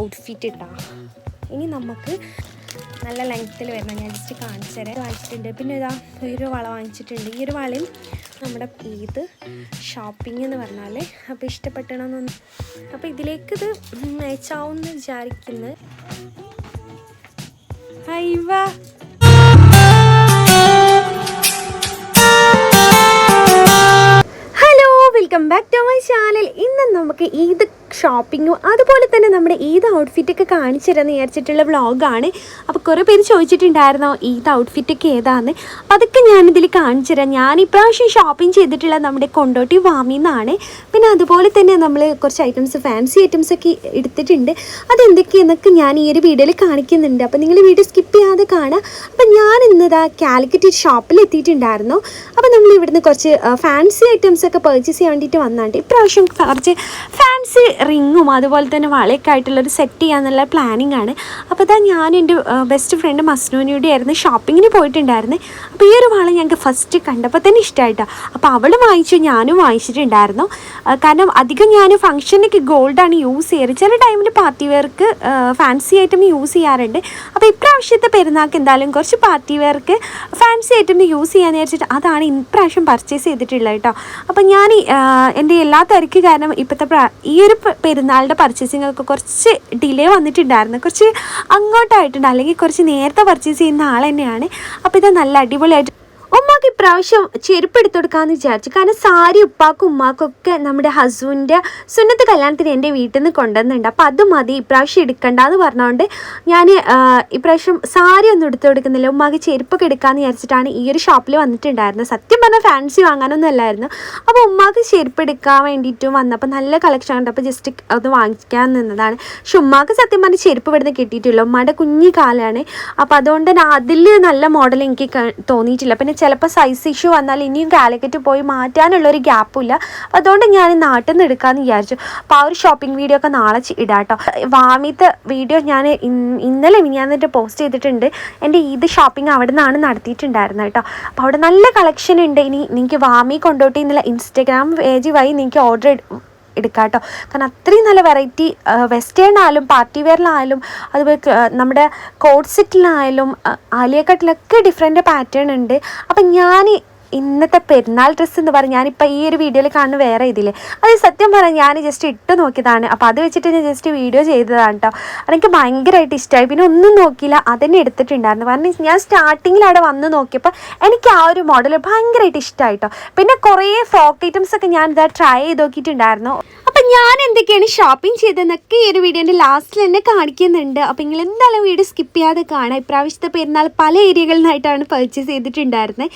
Outfit ഇട്ടാ. ഇനി നമുക്ക് നല്ല ലെങ്ത്തിൽ വരണം. ഞാൻ ജസ്റ്റ് കാണിച്ചു തരാം. വാങ്ങിച്ചിട്ടുണ്ട്. പിന്നെ ഇതാ ഒരു വള വാങ്ങിച്ചിട്ടുണ്ട്. ഈ ഒരു വളയും നമ്മുടെ ഈദ് ഷോപ്പിംഗ് എന്ന് പറഞ്ഞാൽ. അപ്പോൾ ഇഷ്ടപ്പെട്ടണമെന്നൊന്ന്, അപ്പോൾ ഇതിലേക്ക് ഇത് മാച്ചാവുമെന്ന് വിചാരിക്കുന്നത്. അയ്യോ welcome back to my channel. ഇന്ന് നമുക്ക് ഈദ് ഷോപ്പിങ്ങും അതുപോലെ തന്നെ നമ്മുടെ ഈദ് ഔട്ട്ഫിറ്റൊക്കെ കാണിച്ചു തരാമെന്ന് വിചാരിച്ചിട്ടുള്ള വ്ളോഗാണ്. അപ്പോൾ കുറേ പേര് ചോദിച്ചിട്ടുണ്ടായിരുന്നോ ഈദ് ഔട്ട്ഫിറ്റൊക്കെ ഏതാണെന്ന്. അപ്പോൾ അതൊക്കെ ഞാനിതിൽ കാണിച്ചു തരാം. ഞാൻ ഇപ്രാവശ്യം ഷോപ്പിംഗ് ചെയ്തിട്ടുള്ള നമ്മുടെ കൊണ്ടോട്ടി വാമിന്നാണ്. പിന്നെ അതുപോലെ തന്നെ നമ്മൾ കുറച്ച് ഐറ്റംസ്, ഫാൻസി ഐറ്റംസൊക്കെ എടുത്തിട്ടുണ്ട്. അതെന്തൊക്കെയെന്നൊക്കെ ഞാൻ ഈ ഒരു വീഡിയോയിൽ കാണിക്കുന്നുണ്ട്. അപ്പോൾ നിങ്ങൾ വീഡിയോ സ്കിപ്പ് ചെയ്യാതെ കാണാം. അപ്പോൾ ഞാൻ ഇന്നിതാ കാലിക്കറ്റ് ഷോപ്പിൽ എത്തിയിട്ടുണ്ടായിരുന്നു. അപ്പോൾ നമ്മൾ ഇവിടുന്ന് കുറച്ച് ഫാൻസി ഐറ്റംസൊക്കെ പർച്ചേസ് ചെയ്യാൻ വേണ്ടിയിട്ട് വന്നാണ്ട് ഇപ്രാവശ്യം കുറച്ച് ഫാൻസി റിങ്ങും അതുപോലെ തന്നെ വളയൊക്കെ ആയിട്ടുള്ളൊരു സെറ്റ് ചെയ്യാന്നുള്ള പ്ലാനിങ് ആണ്. അപ്പോൾ ഇതാ ഞാൻ എൻ്റെ ബെസ്റ്റ് ഫ്രണ്ട് മസ്നൂനിയുടെ ആയിരുന്നു ഷോപ്പിങ്ങിന് പോയിട്ടുണ്ടായിരുന്നു. അപ്പോൾ ഈ ഒരു വള ഞങ്ങൾക്ക് ഫസ്റ്റ് കണ്ടപ്പോൾ തന്നെ ഇഷ്ടമായിട്ടാണ്. അപ്പോൾ അവൾ വാങ്ങിച്ചു, ഞാനും വാങ്ങിച്ചിട്ടുണ്ടായിരുന്നു. കാരണം അധികം ഞാൻ ഫംഗ്ഷനൊക്കെ ഗോൾഡാണ് യൂസ് ചെയ്യാറ്. ചില ടൈമിൽ പാർട്ടി വെയർക്ക് ഫാൻസി ഐറ്റം യൂസ് ചെയ്യാറുണ്ട്. അപ്പോൾ ഇപ്രാവശ്യത്തെ പെരുന്നാൾക്ക് എന്തായാലും കുറച്ച് പാർട്ടി വെയർക്ക് ഫാൻസി ഐറ്റം യൂസ് ചെയ്യാന്ന് വിചാരിച്ചിട്ട് അതാണ് ഇപ്രാവശ്യം പർച്ചേസ് ചെയ്തിട്ടുള്ളത് കേട്ടോ. അപ്പോൾ ഞാൻ എൻ്റെ എല്ലാ തിരക്ക് കാരണം ഇപ്പോഴത്തെ ഈ ഒരു പെരുന്നാളിൻ്റെ പർച്ചേസിംഗ് ഒക്കെ കുറച്ച് ഡിലേ വന്നിട്ടുണ്ടായിരുന്നു. കുറച്ച് അങ്ങോട്ടായിട്ടുണ്ട്, അല്ലെങ്കിൽ കുറച്ച് നേരത്തെ പർച്ചേസ് ചെയ്യുന്ന ആൾ തന്നെയാണ്. അപ്പോൾ ഇത് നല്ല അടിപൊളിയായിട്ട് ഉമ്മാക്ക് ഇപ്രാവശ്യം ചെരുപ്പ് എടുത്തു കൊടുക്കാമെന്ന് വിചാരിച്ചു. കാരണം സാരി ഉപ്പാക്കും ഉമ്മാക്കും ഒക്കെ നമ്മുടെ ഹസ്ബൻഡിൻ്റെ സുന്നത്ത് കല്യാണത്തിന് എൻ്റെ വീട്ടിൽ നിന്ന് കൊണ്ടുവന്നുണ്ട്. അപ്പോൾ അത് മതി, ഇപ്രാവശ്യം എടുക്കണ്ടെന്ന് പറഞ്ഞുകൊണ്ട് ഞാൻ ഇപ്രാവശ്യം സാരി ഒന്നും എടുത്തു കൊടുക്കുന്നില്ല. ഉമ്മാക്ക് ചെരുപ്പൊക്കെ എടുക്കാമെന്ന് വിചാരിച്ചിട്ടാണ് ഈ ഒരു ഷോപ്പിൽ വന്നിട്ടുണ്ടായിരുന്നത്. സത്യം പറഞ്ഞാൽ ഫാൻസി വാങ്ങാനൊന്നും അല്ലായിരുന്നു. അപ്പോൾ ഉമ്മാക്ക് ചെരുപ്പ് എടുക്കാൻ വേണ്ടിയിട്ടും വന്നപ്പോൾ നല്ല കളക്ഷൻ ഉണ്ട്. അപ്പോൾ ജസ്റ്റ് അത് വാങ്ങിക്കാൻ നിന്നതാണ്. പക്ഷെ ഉമ്മാക്ക് സത്യം പറഞ്ഞാൽ ചെരുപ്പ് ഇവിടുന്ന് കിട്ടിയിട്ടില്ല. ഉമ്മാൻ്റെ കുഞ്ഞി കാലാണ്. അപ്പോൾ അതുകൊണ്ട് തന്നെ അതിൽ നല്ല മോഡൽ എനിക്ക് തോന്നിയിട്ടില്ല. പിന്നെ ചിലപ്പോൾ സൈസ് ഇഷ്യൂ വന്നാൽ ഇനിയും കാലിക്കറ്റ് പോയി മാറ്റാനുള്ളൊരു ഗ്യാപ്പില്ല. അപ്പോൾ അതുകൊണ്ട് ഞാൻ നാട്ടിൽ നിന്ന് എടുക്കാമെന്ന് വിചാരിച്ചു. അപ്പോൾ ആ ഒരു ഷോപ്പിംഗ് വീഡിയോ ഒക്കെ നാളെ ഇടാം കേട്ടോ. വാമിത്തെ വീഡിയോ ഞാൻ ഇന്നലെ മിനിഞ്ഞാന്നിട്ട് പോസ്റ്റ് ചെയ്തിട്ടുണ്ട്. എൻ്റെ ഈദ് ഷോപ്പിംഗ് അവിടെ നിന്നാണ് നടത്തിയിട്ടുണ്ടായിരുന്നത് കേട്ടോ. അപ്പോൾ അവിടെ നല്ല കളക്ഷൻ ഉണ്ട്. ഇനി നിങ്ങൾക്ക് വാമി കൊണ്ടോട്ടി എന്നുള്ള ഇൻസ്റ്റഗ്രാം പേജ് വഴി നിങ്ങൾക്ക് ഓർഡർ എടുക്കാം കേട്ടോ. കാരണം അത്രയും നല്ല വെറൈറ്റി വെസ്റ്റേൺ ആയാലും പാർട്ടി വെയറിലായാലും അതുപോലെ നമ്മുടെ കോഡ് സെറ്റിലായാലും ആലിയ കട്ടിലൊക്കെ ഡിഫറെൻറ്റ് പാറ്റേൺ ഉണ്ട്. അപ്പം ഞാൻ ഇന്നത്തെ പെരുന്നാൾ ഡ്രസ്സ് എന്ന് പറഞ്ഞാൽ ഞാനിപ്പോൾ ഈ ഒരു വീഡിയോയിൽ കാണുന്ന വേറെ ഇതില്ലേ, അത് സത്യം പറഞ്ഞാൽ ഞാൻ ജസ്റ്റ് ഇട്ട് നോക്കിയതാണ്. അപ്പോൾ അത് വെച്ചിട്ട് ഞാൻ ജസ്റ്റ് വീഡിയോ ചെയ്തതാണ് കേട്ടോ. അതെനിക്ക് ഭയങ്കരമായിട്ട് ഇഷ്ടമായി. പിന്നെ ഒന്നും നോക്കിയില്ല, അതന്നെ എടുത്തിട്ടുണ്ടായിരുന്നു. കാരണം ഞാൻ സ്റ്റാർട്ടിങ്ങിൽ അവിടെ വന്ന് നോക്കിയപ്പോൾ എനിക്ക് ആ ഒരു മോഡൽ ഭയങ്കരമായിട്ട് ഇഷ്ടമായി കേട്ടോ. പിന്നെ കുറേ ഫ്രോക്ക് ഐറ്റംസൊക്കെ ഞാൻ ഇതാ ട്രൈ ചെയ്ത് നോക്കിയിട്ടുണ്ടായിരുന്നു. അപ്പം ഞാൻ എന്തൊക്കെയാണ് ഷോപ്പിംഗ് ചെയ്തതെന്നൊക്കെ ഈ ഒരു വീഡിയോൻ്റെ ലാസ്റ്റിൽ തന്നെ കാണിക്കുന്നുണ്ട്. അപ്പോൾ നിങ്ങൾ എന്തായാലും വീഡിയോ സ്കിപ്പ് ചെയ്യാതെ കാണാം. ഇപ്രാവശ്യത്തെ പെരുന്നാൾ പല ഏരിയകളിൽ നിന്നായിട്ടാണ് പർച്ചേസ് ചെയ്തിട്ടുണ്ടായിരുന്നത്.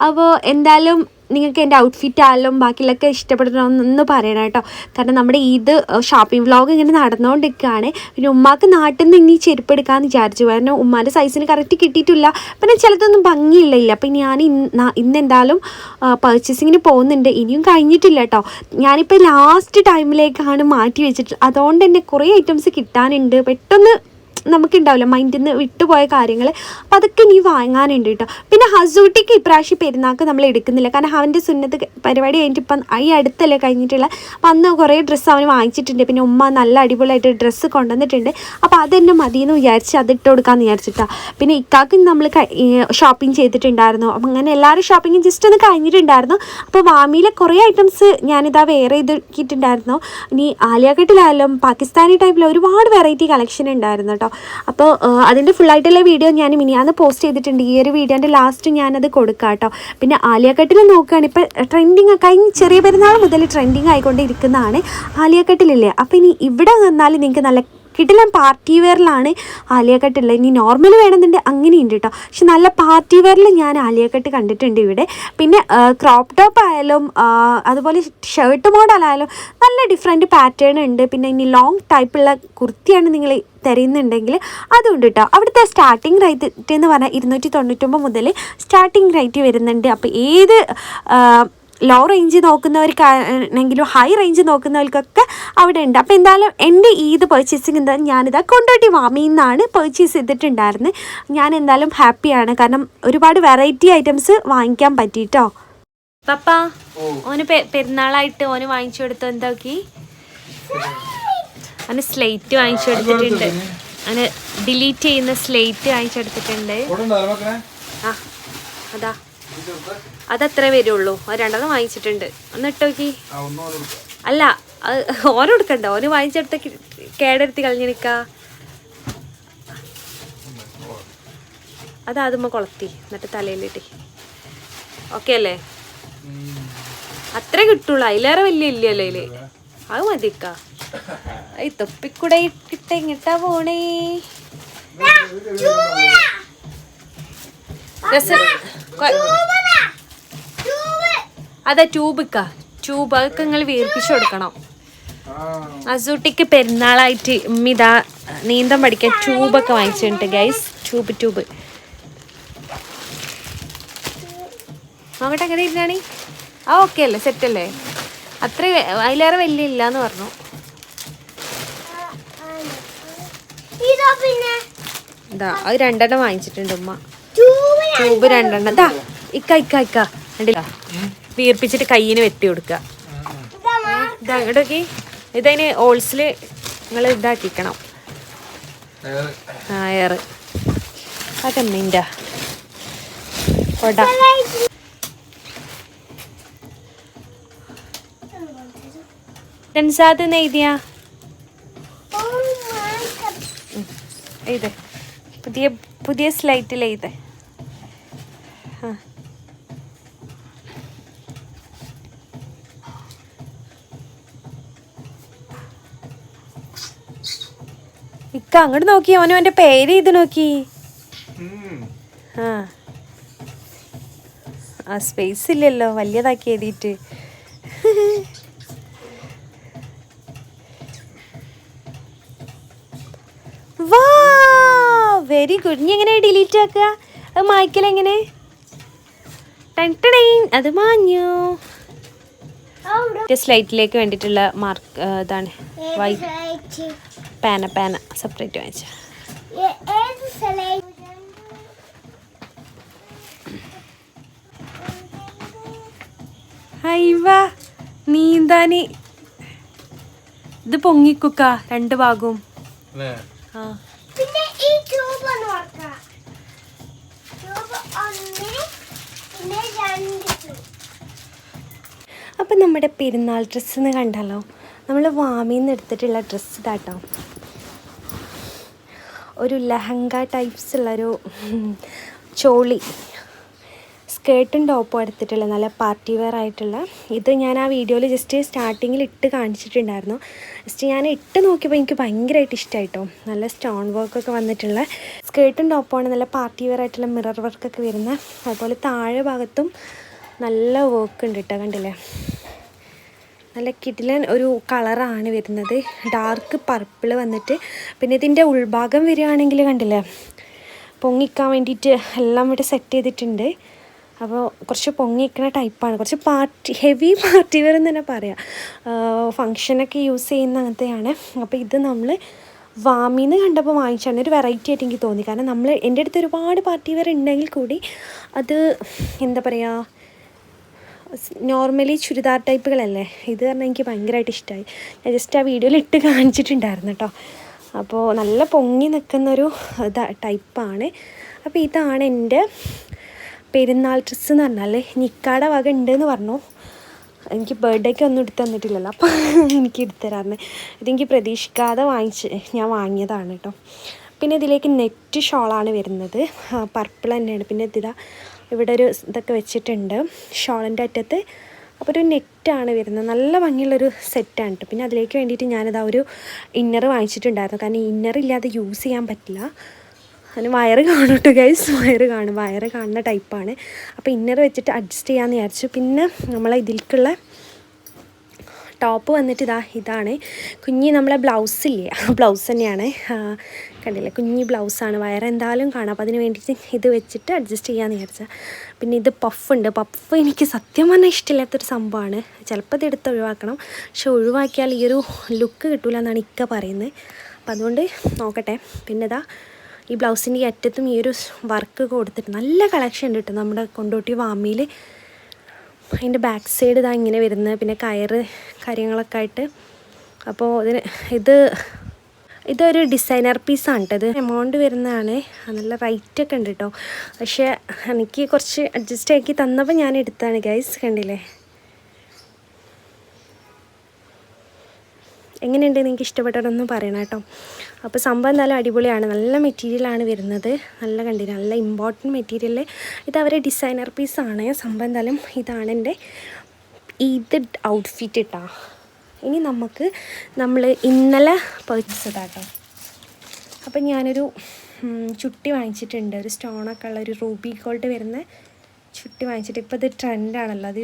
അപ്പോൾ എന്തായാലും നിങ്ങൾക്ക് എൻ്റെ ഔട്ട്ഫിറ്റ് ആയാലും ബാക്കിയുള്ളൊക്കെ ഇഷ്ടപ്പെടണമെന്നൊന്ന് പറയണം കേട്ടോ. കാരണം നമ്മുടെ ഈദ് ഷോപ്പിംഗ് വ്ളോഗ് ഇങ്ങനെ നടന്നുകൊണ്ടിരിക്കുകയാണ്. പിന്നെ ഉമ്മാക്ക് നാട്ടിൽ നിന്ന് ഇനി ചെരുപ്പ് എടുക്കാമെന്ന് വിചാരിച്ചു. കാരണം ഉമ്മാൻ്റെ സൈസിന് കറക്റ്റ് കിട്ടിയിട്ടില്ല. പിന്നെ ചിലതൊന്നും ഭംഗിയില്ല. അപ്പം ഞാൻ ഇന്ന് എന്തായാലും പർച്ചേസിങ്ങിന് പോകുന്നുണ്ട്. ഇനിയും കഴിഞ്ഞിട്ടില്ല കേട്ടോ. ഞാനിപ്പോൾ ലാസ്റ്റ് ടൈമിലേക്കാണ് മാറ്റി വെച്ചിട്ടുള്ളത്. അതുകൊണ്ട് തന്നെ കുറേ ഐറ്റംസ് കിട്ടാനുണ്ട്. പെട്ടെന്ന് നമുക്കുണ്ടാവില്ല മൈൻഡിൽ നിന്ന് വിട്ടുപോയ കാര്യങ്ങൾ. അപ്പം അതൊക്കെ ഇനി വാങ്ങാനുണ്ട് കേട്ടോ. പിന്നെ ഹസൂട്ടിക്ക് ഇപ്രാവശ്യം പെരുന്നാൾക്ക് നമ്മൾ എടുക്കുന്നില്ല. കാരണം അവൻ്റെ സുന്നത്ത് പരിപാടി കഴിഞ്ഞിട്ട് ഇപ്പം ഈ അടുത്തല്ലേ കഴിഞ്ഞിട്ടുള്ള. അപ്പം അന്ന് കുറേ ഡ്രസ്സ് അവന് വാങ്ങിച്ചിട്ടുണ്ട്. പിന്നെ ഉമ്മ നല്ല അടിപൊളിയായിട്ട് ഡ്രസ്സ് കൊണ്ടുവന്നിട്ടുണ്ട്. അപ്പോൾ അതെന്നെ മതിയെന്ന് വിചാരിച്ച് അതിട്ട് കൊടുക്കാമെന്ന് വിചാരിച്ചിട്ടാണ്. പിന്നെ ഇക്കാക്ക് നമ്മൾ ഷോപ്പിംഗ് ചെയ്തിട്ടുണ്ടായിരുന്നു. അപ്പം അങ്ങനെ എല്ലാവരും ഷോപ്പിങ്ങും ജസ്റ്റ് ഒന്ന് കഴിഞ്ഞിട്ടുണ്ടായിരുന്നു. അപ്പോൾ വാമിയിലെ കുറേ ഐറ്റംസ് ഞാനിതാ വെയർ ചെയ്തിട്ടുണ്ടായിരുന്നു. ഇനി ആലിയ കട്ടിലായാലും പാകിസ്ഥാനി ടൈപ്പിൽ ഒരുപാട് വെറൈറ്റി കളക്ഷൻ ഉണ്ടായിരുന്നു കേട്ടോ. അപ്പോൾ അതിൻ്റെ ഫുള്ളായിട്ടുള്ള വീഡിയോ ഞാൻ മിനിയാന്ന് പോസ്റ്റ് ചെയ്തിട്ടുണ്ട്. ഈ ഒരു വീഡിയോൻ്റെ ലാസ്റ്റ് ഞാനത് കൊടുക്കാം കേട്ടോ. പിന്നെ ആലിയ കട്ടിൽ നോക്കുകയാണ് ഇപ്പോൾ ട്രെൻഡിങ് കഴിഞ്ഞ ചെറിയ പെരുന്നാൾ മുതൽ ട്രെൻഡിങ് ആയിക്കൊണ്ടിരിക്കുന്നതാണ് ആലിയ കട്ടിലില്ലേ. അപ്പോൾ ഇനി ഇവിടെ വന്നാൽ നിങ്ങൾക്ക് നല്ല കിടിലൻ പാർട്ടി വെയറിലാണ് ആലിയ കട്ടുള്ളത്. ഇനി നോർമൽ വേണമെന്നുണ്ട് അങ്ങനെയുണ്ട് കേട്ടോ. പക്ഷെ നല്ല പാർട്ടി വെയറിൽ ഞാൻ ആലിയ കട്ട് കണ്ടിട്ടുണ്ട് ഇവിടെ. പിന്നെ ക്രോപ്പ് ടോപ്പ് ആയാലും അതുപോലെ ഷർട്ട് മോഡലായാലും നല്ല ഡിഫറെൻറ്റ് പാറ്റേൺ ഉണ്ട്. പിന്നെ ഇനി ലോങ് ടൈപ്പുള്ള കുർത്തിയാണ് നിങ്ങൾ തരുന്നുണ്ടെങ്കിൽ അതുകൊണ്ട് കേട്ടോ. അവിടുത്തെ സ്റ്റാർട്ടിങ് റേറ്റ് എന്ന് പറഞ്ഞാൽ 299 മുതൽ സ്റ്റാർട്ടിങ് റേറ്റ് വരുന്നുണ്ട്. അപ്പോൾ ഏത് ലോ റേഞ്ച് നോക്കുന്നവർക്കാണെങ്കിലും ഹൈ റേഞ്ച് നോക്കുന്നവർക്കൊക്കെ അവിടെ ഉണ്ട്. അപ്പോൾ എന്തായാലും എൻ്റെ ഈദ് പർച്ചേസിങ് എന്താ ഞാനിതാ കൊണ്ടോട്ടി വാമിയിൽ നിന്നാണ് പർച്ചേസ് ചെയ്തിട്ടുണ്ടായിരുന്നത്. ഞാൻ എന്തായാലും ഹാപ്പിയാണ്. കാരണം ഒരുപാട് വെറൈറ്റി ഐറ്റംസ് വാങ്ങിക്കാൻ പറ്റിയിട്ടോ. പപ്പ ഓന് പെരുന്നാളായിട്ട് ഓന് വാങ്ങിച്ചു കൊടുത്തു എന്തൊക്കെ അങ്ങനെ സ്ലേറ്റ് വാങ്ങിച്ചെടുത്തിട്ടുണ്ട്. അങ്ങനെ ഡിലീറ്റ് ചെയ്യുന്ന സ്ലേറ്റ് വാങ്ങിച്ചെടുത്തിട്ടുണ്ട്. ആ അതാ അതത്രേ വരുള്ളൂ. അത് 2 വാങ്ങിച്ചിട്ടുണ്ട്. ഒന്ന് ഇട്ട് നോക്കി. അല്ല അത് ഓന് കൊടുക്കണ്ട, ഓന് വാങ്ങിച്ചെടുത്ത കേടെടുത്തി കളഞ്ഞു നിൽക്ക. അതാദ്യമ കൊളത്തി എന്നിട്ട് തലയിലിട്ട്. ഓക്കെ അല്ലേ? അത്രേ കിട്ടുള്ളൂ, അതിലേറെ വലിയ ഇല്ലല്ലോ അതില്. അത് മതിക്ക. ഈ തൊപ്പിക്കൂടെ ഇട്ടിട്ട് എങ്ങിട്ടാ പോണേ? അതാ ട്യൂബിക്ക, ട്യൂബ് അതൊക്കെ നിങ്ങൾ വീർപ്പിച്ചു കൊടുക്കണം. അസൂട്ടിക്ക് പെരുന്നാളായിട്ട് ഇതാ നീന്തം പഠിക്കാൻ ട്യൂബൊക്കെ വാങ്ങിച്ചിട്ടുണ്ട് ഗൈസ്. ട്യൂബ് നോക്കട്ടെ എങ്ങനെ ഇരുന്നാണ്. ആ ഓക്കെ അല്ലേ, സെറ്റല്ലേ? അത്ര അതിലേറെ വലിയ ഇല്ലാന്ന് പറഞ്ഞു. ഇതാ അത് 2 വാങ്ങിച്ചിട്ടുണ്ട് ഉമ്മ. ട്യൂബ് 2. ഇതാ ഇക്ക കണ്ടില്ല, വീർപ്പിച്ചിട്ട് കയ്യിന് വെട്ടി കൊടുക്കുക. ഇതാ ഇങ്ങോട്ടൊക്കെ. ഇതതിന് ഹോൾസിൽ നിങ്ങൾ ഇതാക്കിക്കണം. ആ എയർ അതെമ്മീൻ്റെ കൊട. രൻസാദ് എഴുതിയാ എഴുത്. പുതിയ സ്ലൈറ്റിൽ എഴുത്. ആ ഇക്ക അങ്ങോട്ട് നോക്കി, അവനും അവൻ്റെ പേര് ഇത് നോക്കി. ആ സ്പേസ് ഇല്ലല്ലോ, വലിയതാക്കി എഴുതിയിട്ട്. വാ വെരി ഗുഡ്. ഇനി എങ്ങനെ ഡിലീറ്റ് ആക്കുക? അത് മായ്ക്കലെങ്ങനെ? അത് മാഞ്ഞു. സ്ലൈറ്റിലേക്ക് വേണ്ടിയിട്ടുള്ള മാർക്ക് ഇതാണ്. വൈറ്റ് പേന സെപ്പറേറ്റ് വാങ്ങിച്ച. ഹൈവാ നീന്താനി. ഇത് പൊങ്ങിക്കുക്ക 2 ഭാഗവും. അപ്പം നമ്മുടെ പെരുന്നാൾ ഡ്രസ്സെന്ന് കണ്ടാലോ, നമ്മൾ വാമിന്ന് എടുത്തിട്ടുള്ള ഡ്രസ്സ് ഇതാട്ടോ. ഒരു ലഹങ്ക ടൈപ്സ് ഉള്ളൊരു ചോളി സ്കേർട്ടും ടോപ്പും എടുത്തിട്ടുള്ള നല്ല പാർട്ടി വെയർ ആയിട്ടുള്ള. ഇത് ഞാൻ ആ വീഡിയോയിൽ ജസ്റ്റ് സ്റ്റാർട്ടിങ്ങിൽ ഇട്ട് കാണിച്ചിട്ടുണ്ടായിരുന്നു. ജസ്റ്റ് ഞാൻ ഇട്ട് നോക്കിയപ്പോൾ എനിക്ക് ഭയങ്കരമായിട്ട് ഇഷ്ടമായിട്ടോ. നല്ല സ്റ്റോൺ വർക്കൊക്കെ വന്നിട്ടുള്ള സ്കേർട്ടും ടോപ്പുമാണ്. നല്ല പാർട്ടി വെയർ ആയിട്ടുള്ള മിറർ വർക്കൊക്കെ വരുന്ന. അതുപോലെ താഴെ ഭാഗത്തും നല്ല വർക്ക് ഉണ്ട് കേട്ടോ, കണ്ടില്ലേ? നല്ല കിടിലൻ ഒരു കളറാണ് വരുന്നത്, ഡാർക്ക് പർപ്പിൾ വന്നിട്ട്. പിന്നെ ഇതിൻ്റെ ഉൾഭാഗം വരികയാണെങ്കിൽ കണ്ടില്ലേ, പൊങ്ങിക്കാൻ വേണ്ടിയിട്ട് എല്ലാം ഇവിടെ സെറ്റ് ചെയ്തിട്ടുണ്ട്. അപ്പോൾ കുറച്ച് പൊങ്ങിക്കുന്ന ടൈപ്പാണ്, കുറച്ച് ഹെവി പാർട്ടി വെയർ എന്ന് തന്നെ പറയാം. ഫങ്ഷനൊക്കെ യൂസ് ചെയ്യുന്ന അങ്ങനത്തെയാണ്. അപ്പോൾ ഇത് നമ്മൾ വാമിന്ന് കണ്ടപ്പോൾ വാങ്ങിച്ചാണ്. ഒരു വെറൈറ്റി ആയിട്ട് എനിക്ക് തോന്നി. കാരണം എൻ്റെ അടുത്ത് ഒരുപാട് പാർട്ടി വെയർ ഉണ്ടെങ്കിൽ കൂടി അത് എന്താ പറയുക, നോർമലി ചുരിദാർ ടൈപ്പുകളല്ലേ. ഇത് പറഞ്ഞാൽ എനിക്ക് ഭയങ്കരമായിട്ട് ഇഷ്ടമായി. ഞാൻ ജസ്റ്റ് ആ വീഡിയോയിൽ ഇട്ട് കാണിച്ചിട്ടുണ്ടായിരുന്നു കേട്ടോ. അപ്പോൾ നല്ല പൊങ്ങി നിൽക്കുന്നൊരു ടൈപ്പാണ്. അപ്പോൾ ഇതാണ് എൻ്റെ പെരുന്നാൾ ഡ്രസ്സ് എന്ന് പറഞ്ഞാൽ. നിക്കാടെ വക ഉണ്ടെന്ന് പറഞ്ഞു. എനിക്ക് ബർത്ത്ഡേക്ക് ഒന്നും എടുത്ത് തന്നിട്ടില്ലല്ലോ, അപ്പോൾ എനിക്ക് എടുത്തരാറുണ്ട്. ഇതെനിക്ക് പ്രതീക്ഷിക്കാതെ ഞാൻ വാങ്ങിയതാണ് കേട്ടോ. പിന്നെ ഇതിലേക്ക് നെറ്റ് ഷോളാണ് വരുന്നത്, പർപ്പിൾ തന്നെയാണ്. പിന്നെ ഇവിടെ ഒരു ഇതൊക്കെ വെച്ചിട്ടുണ്ട് ഷോളിൻ്റെ അറ്റത്ത്. അപ്പോൾ ഒരു നെറ്റാണ് വരുന്നത്, നല്ല ഭംഗിയുള്ളൊരു സെറ്റാണ് കേട്ടോ. പിന്നെ അതിലേക്ക് വേണ്ടിയിട്ട് ഞാനിതാ ഒരു ഇന്നർ വാങ്ങിച്ചിട്ടുണ്ടായിരുന്നു. കാരണം ഇന്നർ ഇല്ലാതെ യൂസ് ചെയ്യാൻ പറ്റില്ല. അതിന് വയറ് കാണും കേട്ടോ ഗൈസ്, വയറ് കാണുന്ന ടൈപ്പാണ്. അപ്പോൾ ഇന്നർ വെച്ചിട്ട് അഡ്ജസ്റ്റ് ചെയ്യാമെന്ന് വിചാരിച്ചു. പിന്നെ ഇതിലേക്കുള്ള ടോപ്പ് വന്നിട്ട് ഇതാണ് നമ്മളെ ബ്ലൗസില്ലേ, ആ ബ്ലൗസ് തന്നെയാണ്. കണ്ടില്ലേ, കുഞ്ഞി ബ്ലൗസാണ്, വയറെന്തായാലും കാണാം. അപ്പോൾ അതിന് വേണ്ടിയിട്ട് ഇത് വെച്ചിട്ട് അഡ്ജസ്റ്റ് ചെയ്യാമെന്ന് വിചാരിച്ചാൽ. പിന്നെ ഇത് പഫുണ്ട്. പഫ് എനിക്ക് സത്യം പറഞ്ഞാൽ ഇഷ്ടമില്ലാത്തൊരു സംഭവമാണ്. ചിലപ്പോൾ ഇത് എടുത്ത് ഒഴിവാക്കണം, പക്ഷെ ഒഴിവാക്കിയാൽ ഈ ഒരു ലുക്ക് കിട്ടില്ല എന്നാണ് ഇക്ക പറയുന്നത്. അപ്പോൾ അതുകൊണ്ട് നോക്കട്ടെ. പിന്നെ ഈ ബ്ലൗസിൻ്റെ അറ്റത്തും ഈ ഒരു വർക്ക് കൊടുത്തിട്ട് നല്ല കളക്ഷൻ ഉണ്ട് കേട്ടോ നമ്മുടെ കൊണ്ടോട്ടി വാമിയിൽ. അതിൻ്റെ ബാക്ക് സൈഡ് ഇങ്ങനെ വരുന്നത്, പിന്നെ കയറ് കാര്യങ്ങളൊക്കെ ആയിട്ട്. അപ്പോൾ ഇത് ഇതൊരു ഡിസൈനർ പീസാണ് കേട്ടോ. ഇത് എമൗണ്ട് വരുന്നതാണ്, നല്ല റേറ്റൊക്കെ ഉണ്ട് കേട്ടോ. പക്ഷേ എനിക്ക് കുറച്ച് അഡ്ജസ്റ്റ് ആക്കി തന്നപ്പോൾ ഞാൻ എടുത്താണ് ഗൈസ്. കണ്ടില്ലേ എങ്ങനെയുണ്ട്, നിങ്ങൾക്ക് ഇഷ്ടപ്പെട്ടതൊന്നും പറയണം കേട്ടോ. അപ്പോൾ സംഭവം നല്ല അടിപൊളിയാണ്, നല്ല മെറ്റീരിയലാണ് വരുന്നത്, നല്ല കണ്ടില്ല, നല്ല ഇമ്പോർട്ടൻറ്റ് മെറ്റീരിയൽ. ഇത് അവരെ ഡിസൈനർ പീസാണ്. സംഭവം എന്തായാലും ഇതാണ് എൻ്റെ ഈദ് ഔട്ട്ഫിറ്റ് കേട്ടോ. ഇനി നമ്മൾ ഇന്നലെ പർച്ചേസ് ചെയ്താട്ടോ. അപ്പം ഞാനൊരു ചുട്ടി വാങ്ങിച്ചിട്ടുണ്ട്, ഒരു സ്റ്റോണൊക്കെ ഉള്ള ഒരു റൂബി ഗോൾഡ് വരുന്ന ചുട്ടി വാങ്ങിച്ചിട്ട്. ഇപ്പോൾ ഇത് ട്രെൻഡാണല്ലോ അത്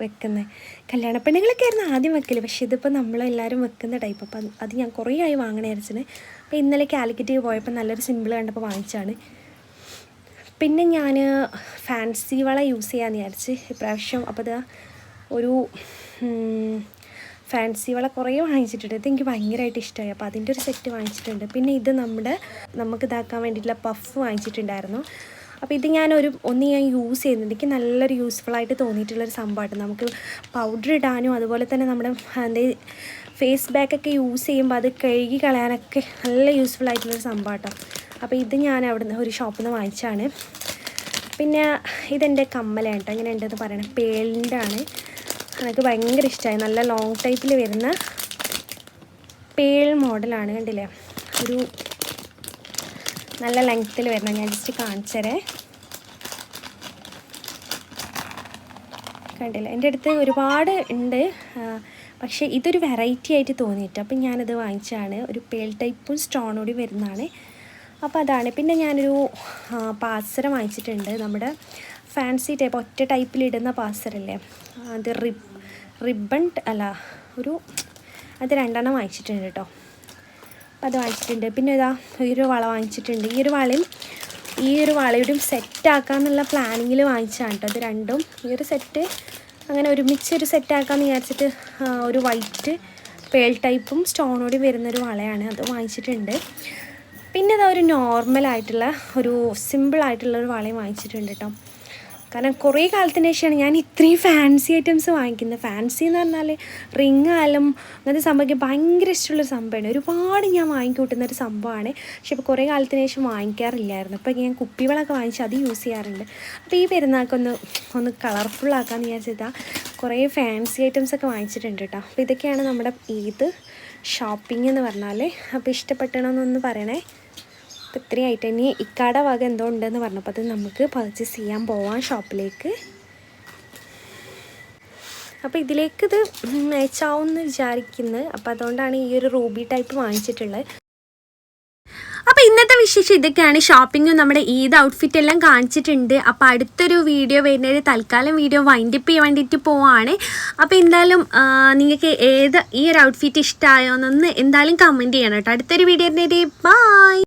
വെക്കുന്നത്. കല്യാണ പെണ്ണുങ്ങളൊക്കെ ആയിരുന്നു ആദ്യം വെക്കൽ, പക്ഷേ ഇതിപ്പോൾ നമ്മളെല്ലാവരും വെക്കുന്ന ടൈപ്പ്. അപ്പം അത് ഞാൻ കുറേ ആയി വാങ്ങണ വിചാരിച്ചത്. അപ്പോൾ ഇന്നലെ കാലിക്കറ്റ് പോയപ്പോൾ നല്ലൊരു സിമ്പിൾ കണ്ടപ്പോൾ വാങ്ങിച്ചാണ്. പിന്നെ ഞാൻ ഫാൻസി വള യൂസ് ചെയ്യാമെന്ന് വിചാരിച്ച് ഇപ്രാവശ്യം. അപ്പോൾ അത് ഒരു ഫാൻസി വള കുറേ വാങ്ങിച്ചിട്ടുണ്ട്. ഇത് എനിക്ക് ഭയങ്കരമായിട്ട് ഇഷ്ടമായി, അപ്പോൾ അതിൻ്റെ ഒരു സെറ്റ് വാങ്ങിച്ചിട്ടുണ്ട്. പിന്നെ ഇത് നമുക്ക് ഇതാക്കാൻ വേണ്ടിയിട്ടുള്ള പഫ് വാങ്ങിച്ചിട്ടുണ്ടായിരുന്നു. അപ്പോൾ ഇത് ഞാൻ യൂസ് ചെയ്യുന്നുണ്ട്. എനിക്ക് നല്ലൊരു യൂസ്ഫുള്ളായിട്ട് തോന്നിയിട്ടുള്ളൊരു സംഭവമായിട്ട്. നമുക്ക് പൗഡർ ഇടാനും അതുപോലെ തന്നെ നമ്മുടെ ഫേസ് ബാക്കൊക്കെ യൂസ് ചെയ്യുമ്പോൾ അത് കഴുകി കളയാനൊക്കെ നല്ല യൂസ്ഫുള്ളായിട്ടുള്ളൊരു സംഭവമാട്ടോ. അപ്പോൾ ഇത് ഞാൻ അവിടുന്ന് ഒരു ഷോപ്പിൽ നിന്ന് വാങ്ങിച്ചാണ്. പിന്നെ ഇതെൻ്റെ കമ്മലാണ് കേട്ടോ. ഇങ്ങനെ ഉണ്ടെന്ന് പറയണം, പേളിൻ്റെ ആണ്. എനിക്ക് ഭയങ്കര ഇഷ്ടമായി. നല്ല ലോങ് ടൈപ്പിൽ വരുന്ന പേൾ മോഡലാണ്, കണ്ടില്ലേ, ഒരു നല്ല ലെങ്ത്തിൽ വരണം. ഞാൻ ജസ്റ്റ് കാണിച്ചരേ, കണ്ടില്ല. എൻ്റെ അടുത്ത് ഒരുപാട് ഉണ്ട്, പക്ഷേ ഇതൊരു വെറൈറ്റി ആയിട്ട് തോന്നിയിട്ട് അപ്പം ഞാനത് വാങ്ങിച്ചാണ്. ഒരു പേൾ ടൈപ്പും സ്റ്റോണോടി വരുന്നതാണ്. അപ്പോൾ അതാണ്. പിന്നെ ഞാനൊരു പാസര വാങ്ങിച്ചിട്ടുണ്ട്, നമ്മുടെ ഫാൻസി ടൈപ്പ് ഒറ്റ ടൈപ്പിലിടുന്ന പാസരല്ലേ, അത് റിബൺ അല്ല, അത് 2 എണ്ണം വാങ്ങിച്ചിട്ടുണ്ട് കേട്ടോ. അപ്പോൾ അത് വാങ്ങിച്ചിട്ടുണ്ട്. പിന്നെ ഇതാ ഒരു വള വാങ്ങിച്ചിട്ടുണ്ട്. ഈ ഒരു വളയും സെറ്റാക്കാമെന്നുള്ള പ്ലാനിങ്ങിൽ വാങ്ങിച്ചതാണ് കേട്ടോ. അത് രണ്ടും ഈ ഒരു സെറ്റ് അങ്ങനെ ഒരുമിച്ചൊരു സെറ്റാക്കാമെന്ന് വിചാരിച്ചിട്ട് ഒരു വൈറ്റ് പേൾ ടൈപ്പും സ്റ്റോണോടി വരുന്നൊരു വളയാണ്, അത് വാങ്ങിച്ചിട്ടുണ്ട്. പിന്നെ ഇതാ ഒരു നോർമലായിട്ടുള്ള ഒരു സിമ്പിളായിട്ടുള്ളൊരു വളയും വാങ്ങിച്ചിട്ടുണ്ട് കേട്ടോ. കാരണം കുറേ കാലത്തിന് ശേഷമാണ് ഞാൻ ഇത്രയും ഫാൻസി ഐറ്റംസ് വാങ്ങിക്കുന്നത്. ഫാൻസി എന്ന് പറഞ്ഞാൽ റിങ് ആയാലും അങ്ങനത്തെ സംഭവമൊക്കെ ഭയങ്കര ഇഷ്ടമുള്ളൊരു സംഭവമാണ്. ഒരുപാട് ഞാൻ വാങ്ങിക്കൂട്ടുന്നൊരു സംഭവമാണ്. പക്ഷേ ഇപ്പോൾ കുറേ കാലത്തിന് ശേഷം വാങ്ങിക്കാറില്ലായിരുന്നു. അപ്പോൾ ഞാൻ കുപ്പിവളൊക്കെ വാങ്ങിച്ച് അത് യൂസ് ചെയ്യാറുണ്ട്. അപ്പോൾ ഈ പെരുന്നാൾക്കൊന്ന് കളർഫുള്ളാക്കാമെന്ന് വിചാരിച്ചിട്ടാണ് കുറേ ഫാൻസി ഐറ്റംസൊക്കെ വാങ്ങിച്ചിട്ടുണ്ട് കേട്ടോ. അപ്പോൾ ഇതൊക്കെയാണ് നമ്മുടെ ഈദ് ഷോപ്പിംഗ് എന്ന് പറഞ്ഞാൽ. അപ്പോൾ ഇഷ്ടപ്പെട്ടണമെന്നൊന്ന് പറയണേ. അപ്പോൾ ഇത്രയും ആയിട്ട് ഇനി ഇക്കാടെ വക എന്തോ ഉണ്ടെന്ന് പറഞ്ഞപ്പോൾ അത് നമുക്ക് പർച്ചേസ് ചെയ്യാൻ പോവാം ഷോപ്പിലേക്ക്. അപ്പോൾ ഇതിലേക്ക് ഇത് മാച്ചാവുമെന്ന് വിചാരിക്കുന്നത്. അപ്പോൾ അതുകൊണ്ടാണ് ഈ ഒരു റൂബി ടൈപ്പ് വാങ്ങിച്ചിട്ടുള്ളത്. അപ്പോൾ ഇന്നത്തെ വിശേഷം ഇതൊക്കെയാണ്. ഷോപ്പിങ്ങും നമ്മുടെ ഈദ് ഔട്ട്ഫിറ്റ് എല്ലാം കാണിച്ചിട്ടുണ്ട്. അപ്പോൾ അടുത്തൊരു വീഡിയോ വരുന്നത് തൽക്കാലം വീഡിയോ വൈൻഡപ്പ് ചെയ്യാൻ വേണ്ടിയിട്ട് പോവാണ്. അപ്പോൾ എന്തായാലും നിങ്ങൾക്ക് ഈ ഒരു ഔട്ട്ഫിറ്റ് ഇഷ്ടമായോ എന്നൊന്ന് എന്തായാലും കമൻറ്റ് ചെയ്യണം കേട്ടോ. അടുത്തൊരു വീഡിയോ ബൈ.